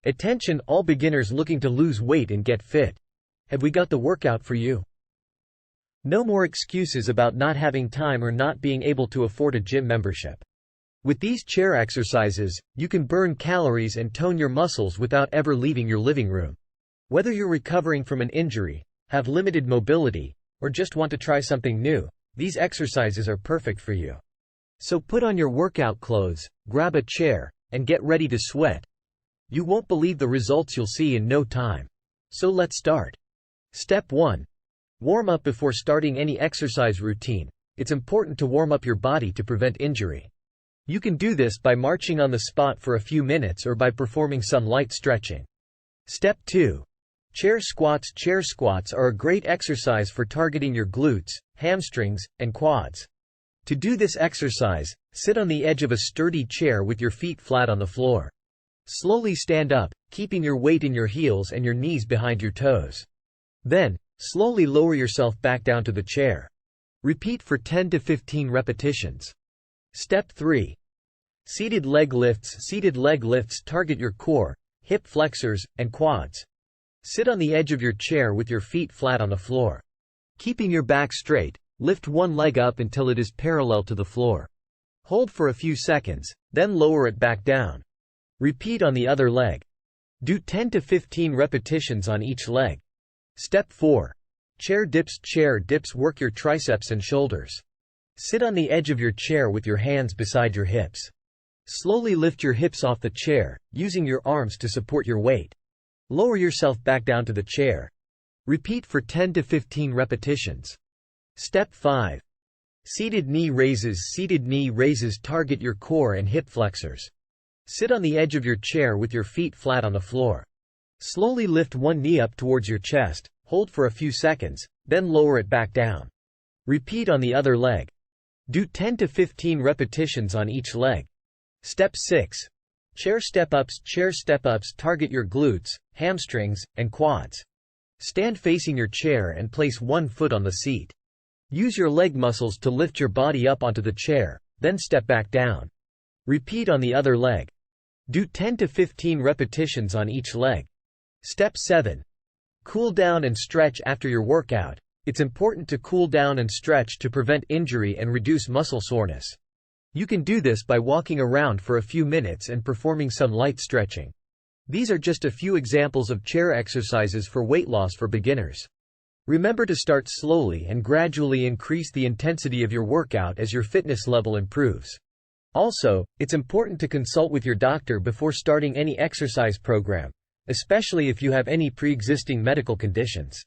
Attention all beginners looking to lose weight and get fit. Have we got the workout for you? No more excuses about not having time or not being able to afford a gym membership. With these chair exercises, you can burn calories and tone your muscles without ever leaving your living room. Whether you're recovering from an injury, have limited mobility, or just want to try something new, these exercises are perfect for you. So put on your workout clothes, grab a chair, and get ready to sweat. You won't believe the results you'll see in no time. So let's start. Step 1. Warm up before starting any exercise routine. It's important to warm up your body to prevent injury. You can do this by marching on the spot for a few minutes or by performing some light stretching. Step 2. Chair squats. Chair squats are a great exercise for targeting your glutes, hamstrings, and quads. To do this exercise, sit on the edge of a sturdy chair with your feet flat on the floor. Slowly stand up, keeping your weight in your heels and your knees behind your toes. Then, slowly lower yourself back down to the chair. Repeat for 10 to 15 repetitions. Step 3. Seated leg lifts. Seated leg lifts target your core, hip flexors, and quads. Sit on the edge of your chair with your feet flat on the floor. Keeping your back straight, lift one leg up until it is parallel to the floor. Hold for a few seconds, then lower it back down. Repeat on the other leg. Do 10 to 15 repetitions on each leg. Step 4. Chair dips. Chair dips work your triceps and shoulders. Sit on the edge of your chair with your hands beside your hips. Slowly lift your hips off the chair, using your arms to support your weight. Lower yourself back down to the chair. Repeat for 10 to 15 repetitions. Step 5. Seated knee raises. Seated knee raises target your core and hip flexors. Sit on the edge of your chair with your feet flat on the floor. Slowly lift one knee up towards your chest, hold for a few seconds, then lower it back down. Repeat on the other leg. Do 10 to 15 repetitions on each leg. Step 6. Chair step-ups. Chair step-ups target your glutes, hamstrings, and quads. Stand facing your chair and place one foot on the seat. Use your leg muscles to lift your body up onto the chair, then step back down. Repeat on the other leg. Do 10 to 15 repetitions on each leg. Step 7. Cool down and stretch. After your workout, it's important to cool down and stretch to prevent injury and reduce muscle soreness. You can do this by walking around for a few minutes and performing some light stretching. These are just a few examples of chair exercises for weight loss for beginners. Remember to start slowly and gradually increase the intensity of your workout as your fitness level improves. Also, it's important to consult with your doctor before starting any exercise program, especially if you have any pre-existing medical conditions.